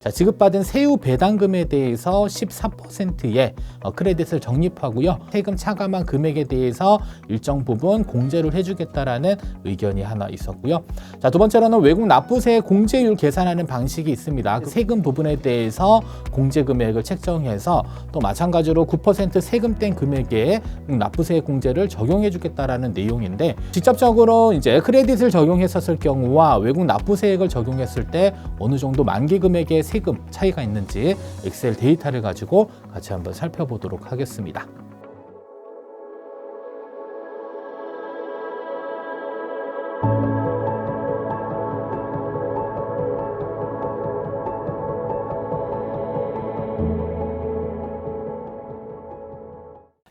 자, 지급받은 세후 배당금에 대해서 14%의 크레딧을 적립하고요. 세금 차감한 금액에 대해서 일정 부분 공제를 해주겠다라는 의견이 하나 있었고요. 자, 두 번째로는 외국 납부세 공제율 계산하는 방식이 있습니다. 그 세금 부분에 대해서 공제 금액을 책정해서 또 마찬가지로 9% 세금 뗀 금액에 납부세 공제를 적용해주겠다라는 내용인데, 직접적으로 이제 크레딧을 적용했었을 경우와 외국 납부세액을 적용했을 때 어느 정도 만기 금액의 세금 차이가 있는지 엑셀 데이터를 가지고 같이 한번 살펴보도록 하겠습니다.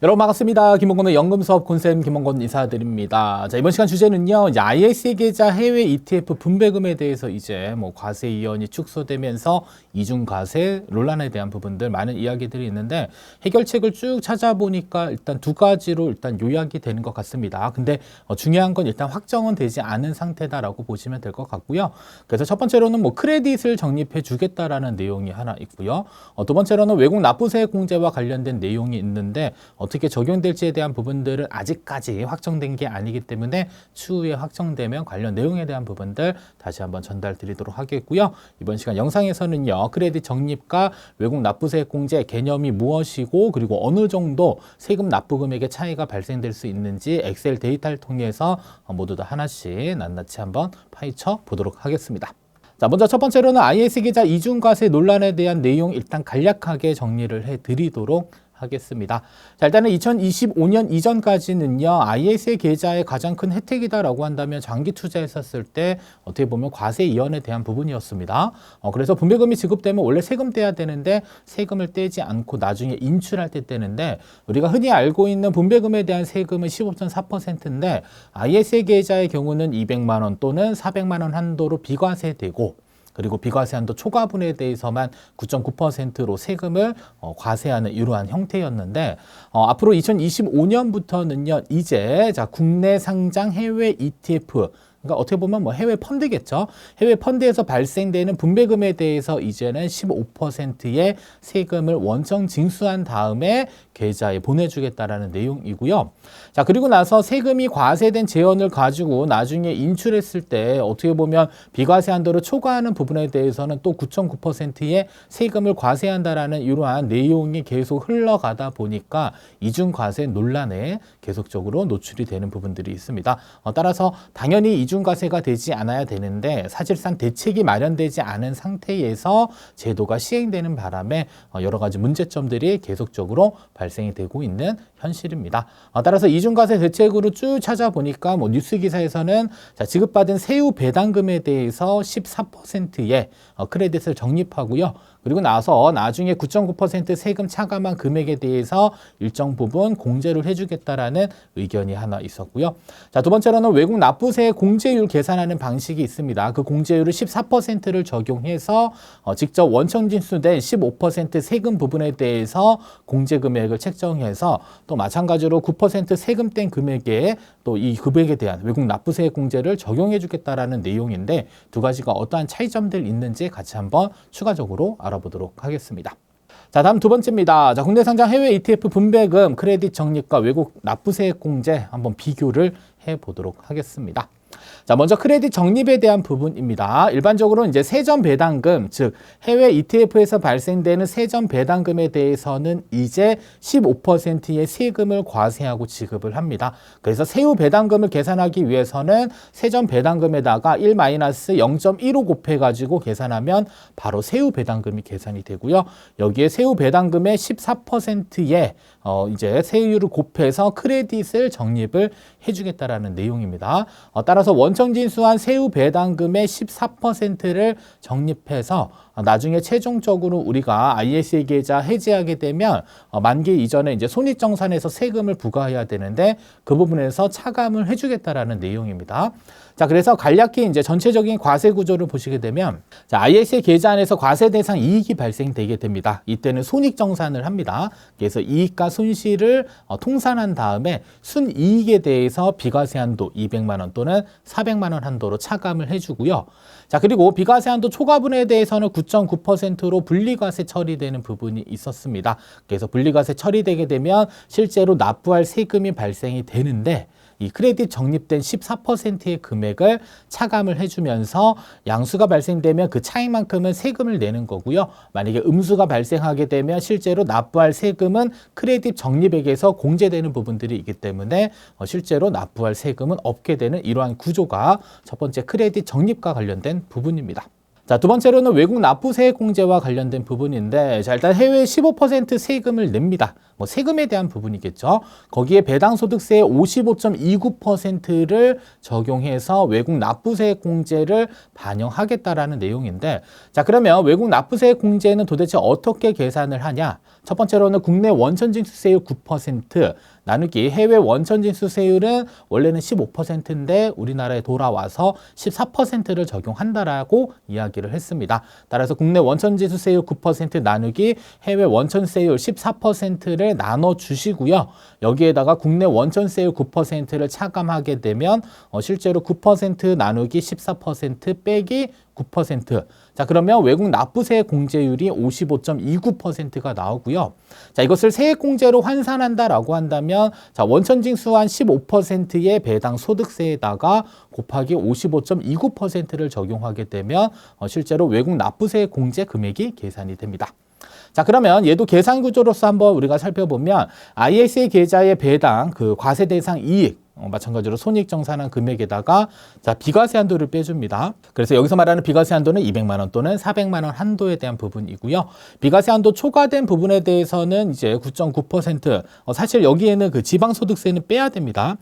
여러분 반갑습니다. 김원곤의 연금수업 곤쌤 김원곤 인사드립니다. 자, 이번 시간 주제는요, 이제 ISA 계좌 해외 ETF 분배금에 대해서 이제 과세 이연이 축소되면서 이중 과세 논란에 대한 부분들 많은 이야기들이 있는데, 해결책을 쭉 찾아보니까 일단 두 가지로 일단 요약이 되는 것 같습니다. 근데 중요한 건 일단 확정은 되지 않은 상태다라고 보시면 될 것 같고요. 그래서 첫 번째로는 크레딧을 적립해 주겠다라는 내용이 하나 있고요. 두 번째로는 외국 납부세 공제와 관련된 내용이 있는데, 어떻게 적용될지에 대한 부분들은 아직까지 확정된 게 아니기 때문에 추후에 확정되면 관련 내용에 대한 부분들 다시 한번 전달 드리도록 하겠고요. 이번 시간 영상에서는요, 크레딧 적립과 외국 납부세 공제 개념이 무엇이고, 그리고 어느 정도 세금 납부 금액의 차이가 발생될 수 있는지 엑셀 데이터를 통해서 모두 다 하나씩 낱낱이 한번 파헤쳐 보도록 하겠습니다. 자, 먼저 첫 번째로는 IS 계좌 이중과세 논란에 대한 내용 일단 간략하게 정리를 해드리도록 하겠습니다. 자, 일단은 2025년 이전까지는요, ISA 계좌의 가장 큰 혜택이다라고 한다면 장기 투자했었을 때 어떻게 보면 과세 이연에 대한 부분이었습니다. 그래서 분배금이 지급되면 원래 세금 떼야 되는데 세금을 떼지 않고 나중에 인출할 때 떼는데, 우리가 흔히 알고 있는 분배금에 대한 세금은 15.4%인데 ISA 계좌의 경우는 200만 원 또는 400만 원 한도로 비과세되고, 그리고 비과세 한도 초과분에 대해서만 9.9%로 세금을 과세하는 이러한 형태였는데, 앞으로 2025년부터는요, 이제 국내 상장 해외 ETF, 그러니까 어떻게 보면 해외 펀드겠죠. 해외 펀드에서 발생되는 분배금에 대해서 이제는 15%의 세금을 원청 징수한 다음에 계좌에 보내주겠다라는 내용이고요. 자, 그리고 나서 세금이 과세된 재원을 가지고 나중에 인출했을 때 어떻게 보면 비과세 한도를 초과하는 부분에 대해서는 또 9.9%의 세금을 과세한다라는 이러한 내용이 계속 흘러가다 보니까 이중과세 논란에 계속적으로 노출이 되는 부분들이 있습니다. 따라서 당연히 이중과세가 되지 않아야 되는데, 사실상 대책이 마련되지 않은 상태에서 제도가 시행되는 바람에 여러 가지 문제점들이 계속적으로 발생이 되고 있는 현실입니다. 따라서 이중과세 대책으로 쭉 찾아보니까 뉴스 기사에서는 지급받은 세후 배당금에 대해서 14%의 크레딧을 적립하고요. 그리고 나서 나중에 9.9% 세금 차감한 금액에 대해서 일정 부분 공제를 해주겠다라는 의견이 하나 있었고요. 자, 두 번째로는 외국 납부세 공제율 계산하는 방식이 있습니다. 그 공제율을 14%를 적용해서 직접 원청 징수된 15% 세금 부분에 대해서 공제 금액을 책정해서 또 마찬가지로 9% 세금 뗀 금액에 또 이 금액에 대한 외국 납부세 공제를 적용해 주겠다라는 내용인데, 두 가지가 어떠한 차이점들이 있는지 같이 한번 추가적으로 알아보도록 하겠습니다. 자, 다음 두 번째입니다. 자, 국내 상장 해외 ETF 분배금 크레딧 적립과 외국 납부세 공제 한번 비교를 해보도록 하겠습니다. 자, 먼저 크레딧 적립에 대한 부분입니다. 일반적으로 이제 세전 배당금, 즉 해외 ETF에서 발생되는 세전 배당금에 대해서는 이제 15%의 세금을 과세하고 지급을 합니다. 그래서 세후 배당금을 계산하기 위해서는 세전 배당금에다가 1-0.15 곱해가지고 계산하면 바로 세후 배당금이 계산이 되고요. 여기에 세후 배당금의 14%의 이제 세율을 곱해서 크레딧을 적립을 해주겠다라는 내용입니다. 따라서 원청 징수한 세후 배당금의 14%를 적립해서 나중에 최종적으로 우리가 ISA 계좌 해지하게 되면 만기 이전에 이제 손익정산에서 세금을 부과해야 되는데, 그 부분에서 차감을 해주겠다라는 내용입니다. 자, 그래서 간략히 이제 전체적인 과세 구조를 보시게 되면, 자, ISA 계좌 안에서 과세 대상 이익이 발생되게 됩니다. 이때는 손익정산을 합니다. 그래서 이익과 손실을 통산한 다음에 순이익에 대해서 비과세 한도 200만 원 또는 400만 원 한도로 차감을 해주고요. 자, 그리고 비과세 한도 초과분에 대해서는 9.9%로 분리과세 처리되는 부분이 있었습니다. 그래서 분리과세 처리되게 되면 실제로 납부할 세금이 발생이 되는데 이 크레딧 적립된 14%의 금액을 차감을 해주면서 양수가 발생되면 그 차익만큼은 세금을 내는 거고요. 만약에 음수가 발생하게 되면 실제로 납부할 세금은 크레딧 적립액에서 공제되는 부분들이 있기 때문에 실제로 납부할 세금은 없게 되는 이러한 구조가 첫 번째 크레딧 적립과 관련된 부분입니다. 자, 두 번째로는 외국 납부세액 공제와 관련된 부분인데, 자, 일단 해외에 15% 세금을 냅니다. 뭐 세금에 대한 부분이겠죠. 거기에 배당소득세의 55.29%를 적용해서 외국 납부세액 공제를 반영하겠다라는 내용인데, 자, 그러면 외국 납부세액 공제는 도대체 어떻게 계산을 하냐? 첫 번째로는 국내 원천징수세율 9% 나누기 해외 원천징수세율은 원래는 15%인데 우리나라에 돌아와서 14%를 적용한다라고 이야기를 했습니다. 따라서 국내 원천징수세율 9% 나누기 해외 원천세율 14%를 나눠주시고요. 여기에다가 국내 원천세율 9%를 차감하게 되면 실제로 9% 나누기 14% 빼기 9%. 자, 그러면 외국 납부세 공제율이 55.29%가 나오고요. 자, 이것을 세액공제로 환산한다라고 한다면 자, 원천징수한 15%의 배당 소득세에다가 곱하기 55.29%를 적용하게 되면 실제로 외국 납부세 공제 금액이 계산이 됩니다. 자, 그러면 얘도 계산 구조로서 한번 우리가 살펴보면 ISA 계좌의 배당, 그 과세 대상 이익, 마찬가지로 손익정산한 금액에다가 자, 비과세 한도를 빼줍니다. 그래서 여기서 말하는 비과세 한도는 200만 원 또는 400만 원 한도에 대한 부분이고요. 비과세 한도 초과된 부분에 대해서는 이제 9.9%, 사실 여기에는 그 지방소득세는 빼야 됩니다.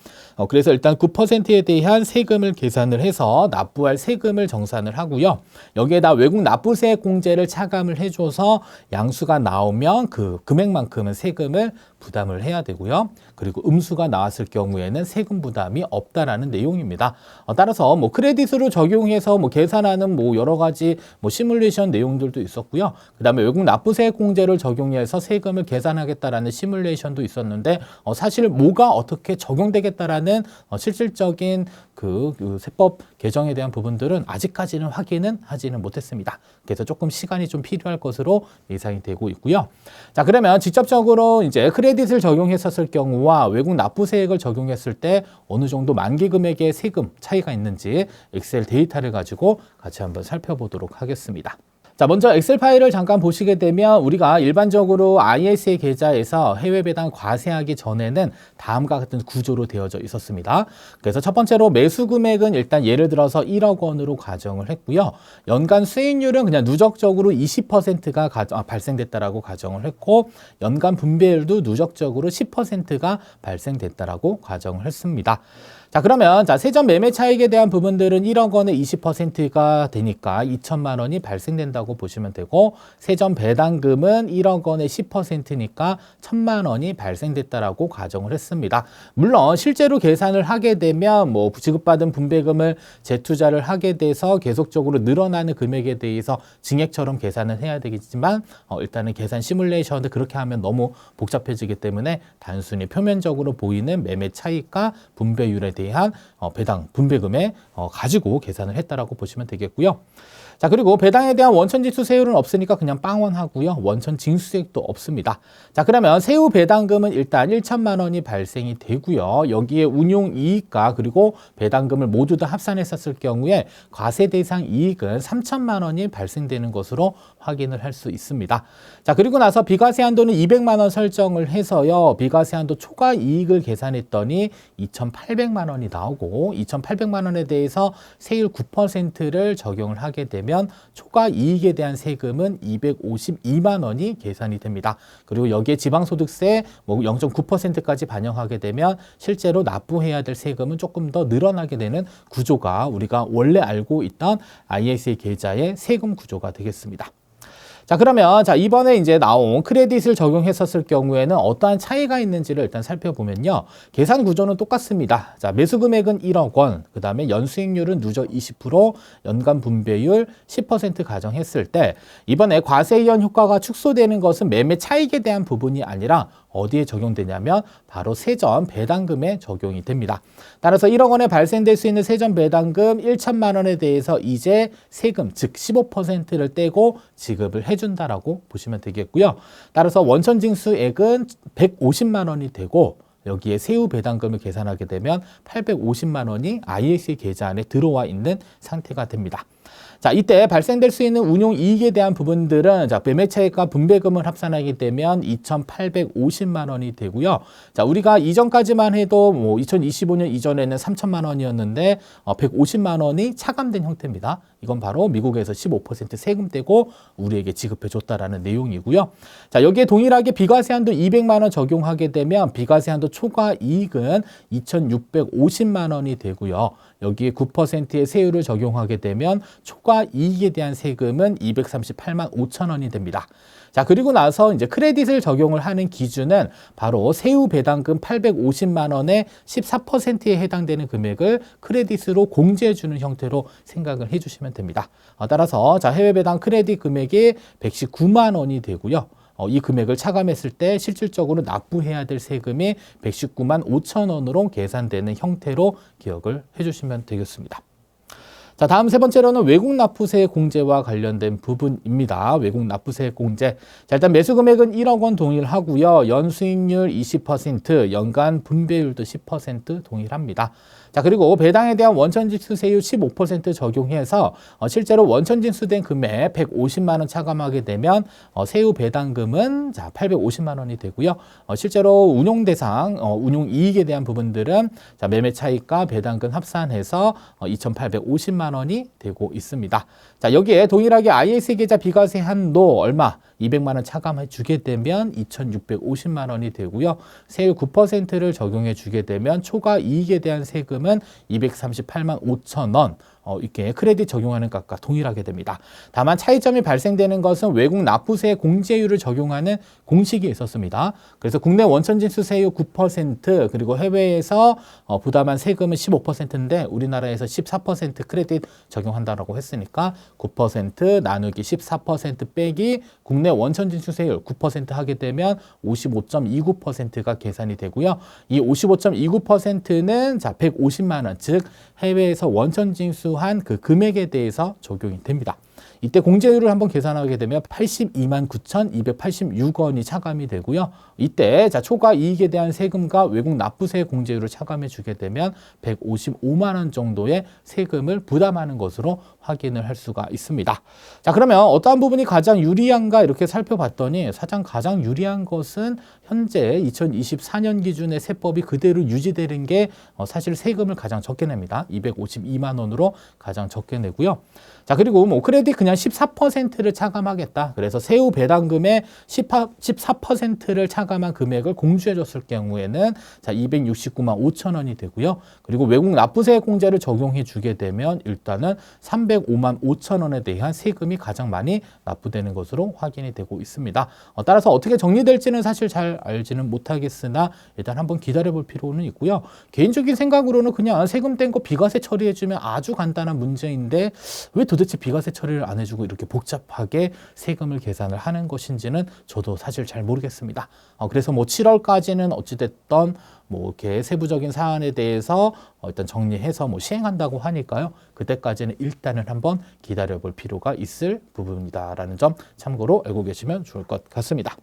그래서 일단 9%에 대한 세금을 계산을 해서 납부할 세금을 정산을 하고요. 여기에다 외국 납부세 공제를 차감을 해줘서 양수가 나오면 그 금액만큼은 세금을 부담을 해야 되고요. 그리고 음수가 나왔을 경우에는 세금 부담이 없다라는 내용입니다. 따라서 뭐 크레딧으로 적용해서 뭐 계산하는 뭐 여러 가지 뭐 시뮬레이션 내용들도 있었고요. 그다음에 외국 납부세 공제를 적용해서 세금을 계산하겠다라는 시뮬레이션도 있었는데 사실 뭐가 어떻게 적용되겠다라는 실질적인 그 세법 개정에 대한 부분들은 아직까지는 확인은 하지는 못했습니다. 그래서 조금 시간이 좀 필요할 것으로 예상이 되고 있고요. 자, 그러면 직접적으로 이제 크레딧을 적용했었을 경우와 외국 납부세액을 적용했을 때 어느 정도 만기 금액의 세금 차이가 있는지 엑셀 데이터를 가지고 같이 한번 살펴보도록 하겠습니다. 자, 먼저 엑셀 파일을 잠깐 보시게 되면 우리가 일반적으로 ISA 계좌에서 해외 배당 과세하기 전에는 다음과 같은 구조로 되어져 있었습니다. 그래서 첫 번째로 매수 금액은 일단 예를 들어서 1억 원으로 가정을 했고요. 연간 수익률은 그냥 누적적으로 20%가 발생됐다라고 가정을 했고 연간 분배율도 누적적으로 10%가 발생됐다라고 가정을 했습니다. 자, 그러면 자, 세전 매매 차익에 대한 부분들은 1억 원의 20%가 되니까 2천만 원이 발생된다고 보시면 되고 세전 배당금은 1억 원의 10%니까 1,000만 원이 발생됐다라고 가정을 했습니다. 물론 실제로 계산을 하게 되면 뭐 지급받은 분배금을 재투자를 하게 돼서 계속적으로 늘어나는 금액에 대해서 증액처럼 계산을 해야 되겠지만 일단은 계산 시뮬레이션을 그렇게 하면 너무 복잡해지기 때문에 단순히 표면적으로 보이는 매매 차익과 분배율에 대한 배당 분배금에 가지고 계산을 했다라고 보시면 되겠고요. 자, 그리고 배당에 대한 원천징수세율은 없으니까 그냥 빵원하고요. 원천징수세액도 없습니다. 자, 그러면 세후 배당금은 일단 1천만 원이 발생이 되고요. 여기에 운용이익과 그리고 배당금을 모두 다 합산했었을 경우에 과세 대상 이익은 3천만 원이 발생되는 것으로 확인을 할 수 있습니다. 자, 그리고 나서 비과세 한도는 200만 원 설정을 해서요. 비과세 한도 초과 이익을 계산했더니 2,800만 원이 나오고 2,800만 원에 대해서 세율 9%를 적용을 하게 되면 초과 이익에 대한 세금은 252만 원이 계산이 됩니다. 그리고 여기에 지방소득세 뭐 0.9%까지 반영하게 되면 실제로 납부해야 될 세금은 조금 더 늘어나게 되는 구조가 우리가 원래 알고 있던 ISA 계좌의 세금 구조가 되겠습니다. 자, 그러면 자, 이번에 이제 나온 크레딧을 적용했었을 경우에는 어떠한 차이가 있는지를 일단 살펴보면요. 계산 구조는 똑같습니다. 자, 매수 금액은 1억 원, 그 다음에 연수익률은 누적 20%, 연간 분배율 10% 가정했을 때 이번에 과세 이연 효과가 축소되는 것은 매매 차익에 대한 부분이 아니라 어디에 적용되냐면 바로 세전 배당금에 적용이 됩니다. 따라서 1억 원에 발생될 수 있는 세전 배당금 1천만 원에 대해서 이제 세금 즉 15%를 떼고 지급을 해준다라고 보시면 되겠고요. 따라서 원천징수액은 150만 원이 되고 여기에 세후 배당금을 계산하게 되면 850만 원이 ISA 계좌 안에 들어와 있는 상태가 됩니다. 자, 이때 발생될 수 있는 운용 이익에 대한 부분들은 자, 매매 차익과 분배금을 합산하게 되면 2,850만 원이 되고요. 자, 우리가 이전까지만 해도 2025년 이전에는 3천만 원이었는데 150만 원이 차감된 형태입니다. 이건 바로 미국에서 15% 세금 떼고 우리에게 지급해 줬다라는 내용이고요. 자, 여기에 동일하게 비과세 한도 200만 원 적용하게 되면 비과세 한도 초과 이익은 2,650만 원이 되고요. 여기에 9%의 세율을 적용하게 되면 초과 이익에 대한 세금은 238만 5천 원이 됩니다. 자, 그리고 나서 이제 크레딧을 적용을 하는 기준은 바로 세후 배당금 850만 원의 14%에 해당되는 금액을 크레딧으로 공제해 주는 형태로 생각을 해 주시면 됩니다. 따라서 자, 해외 배당 크레딧 금액이 119만 원이 되고요. 이 금액을 차감했을 때 실질적으로 납부해야 될 세금이 119만 5천 원으로 계산되는 형태로 기억을 해주시면 되겠습니다. 자, 다음 세 번째로는 외국 납부세 공제와 관련된 부분입니다. 외국 납부세 공제. 자, 일단 매수 금액은 1억 원 동일하고요. 연수익률 20%, 연간 분배율도 10% 동일합니다. 자, 그리고 배당에 대한 원천징수세율 15% 적용해서 실제로 원천징수된 금액 150만 원 차감하게 되면 세후 배당금은 자, 850만 원이 되고요. 실제로 운용 대상, 운용 이익에 대한 부분들은 자, 매매 차익과 배당금 합산해서 2,850만 원이 되고 있습니다. 자, 여기에 동일하게 ISA 계좌 비과세 한도 얼마? 200만 원 차감해 주게 되면 2,650만 원이 되고요. 세율 9%를 적용해 주게 되면 초과 이익에 대한 세금은 238만 5천 원. 이렇게 크레딧 적용하는 값과 동일하게 됩니다. 다만 차이점이 발생되는 것은 외국 납부세 공제율을 적용하는 공식이 있었습니다. 그래서 국내 원천징수세율 9% 그리고 해외에서 부담한 세금은 15%인데 우리나라에서 14% 크레딧 적용한다라고 했으니까 9% 나누기 14% 빼기 국내 원천징수세율 9% 하게 되면 55.29%가 계산이 되고요. 이 55.29%는 자 150만 원, 즉 해외에서 원천징수한 그 금액에 대해서 적용이 됩니다. 이때 공제율을 한번 계산하게 되면 82만 9,286원이 차감이 되고요. 이때 자 초과 이익에 대한 세금과 외국 납부세 공제율을 차감해 주게 되면 155만 원 정도의 세금을 부담하는 것으로 확인을 할 수가 있습니다. 자, 그러면 어떠한 부분이 가장 유리한가 이렇게 살펴봤더니 가장 유리한 것은 현재 2024년 기준의 세법이 그대로 유지되는 게 사실 세금을 가장 적게 냅니다. 252만 원으로 가장 적게 내고요. 자, 그리고 크레딧 그냥 14%를 차감하겠다. 그래서 세후 배당금의 14%를 차감한 금액을 공제해 줬을 경우에는 자, 269만 5천 원이 되고요. 그리고 외국 납부세 공제를 적용해 주게 되면 일단은 305만 5천 원에 대한 세금이 가장 많이 납부되는 것으로 확인이 되고 있습니다. 따라서 어떻게 정리될지는 사실 잘 알지는 못하겠으나 일단 한번 기다려 볼 필요는 있고요. 개인적인 생각으로는 그냥 세금 뗀 거 비과세 처리해 주면 아주 간단한 문제인데 왜 도대체 비과세 처리를 안 해주고 이렇게 복잡하게 세금을 계산을 하는 것인지는 저도 사실 잘 모르겠습니다. 그래서 7월까지는 어찌됐던 이렇게 세부적인 사안에 대해서 일단 정리해서 시행한다고 하니까요. 그때까지는 일단은 한번 기다려 볼 필요가 있을 부분이다라는 점 참고로 알고 계시면 좋을 것 같습니다.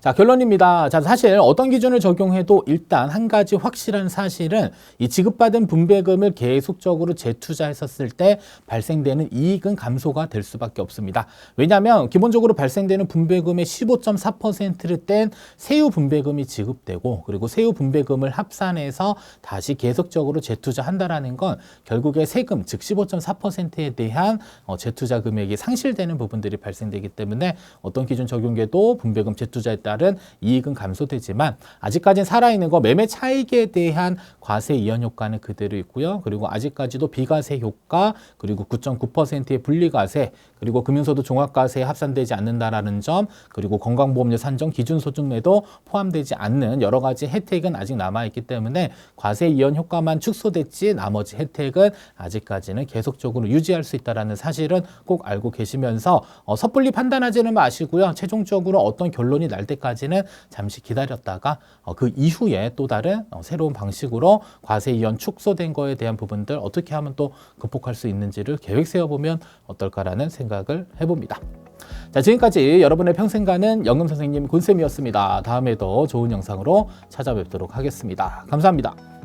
자, 결론입니다. 자, 사실 어떤 기준을 적용해도 일단 한 가지 확실한 사실은 이 지급받은 분배금을 계속적으로 재투자했었을 때 발생되는 이익은 감소가 될 수밖에 없습니다. 왜냐하면 기본적으로 발생되는 분배금의 15.4%를 뗀 세후 분배금이 지급되고 그리고 세후 분배금을 합산해서 다시 계속적으로 재투자한다라는 건 결국에 세금 즉 15.4%에 대한 재투자 금액이 상실되는 부분들이 발생되기 때문에 어떤 기준 적용해도 분배금 재투자에 따른 이익은 감소되지만 아직까지는 살아있는 거 매매 차익에 대한 과세 이연 효과는 그대로 있고요. 그리고 아직까지도 비과세 효과 그리고 9.9%의 분리과세 그리고 금융소득 종합과세에 합산되지 않는다라는 점 그리고 건강보험료 산정 기준소득에도 포함되지 않는 여러 가지 혜택은 아직 남아있기 때문에 과세 이연 효과만 축소됐지 나머지 혜택은 아직까지는 계속적으로 유지할 수 있다는 사실은 꼭 알고 계시면서 섣불리 판단하지는 마시고요. 최종적으로 어떤 결론이 날 때까지는 잠시 기다렸다가 그 이후에 또 다른 새로운 방식으로 과세 이연 축소된 거에 대한 부분들 어떻게 하면 또 극복할 수 있는지를 계획 세워보면 어떨까라는 생각을 해봅니다. 자, 지금까지 여러분의 평생가는 연금 선생님 곤쌤이었습니다. 다음에도 좋은 영상으로 찾아뵙도록 하겠습니다. 감사합니다.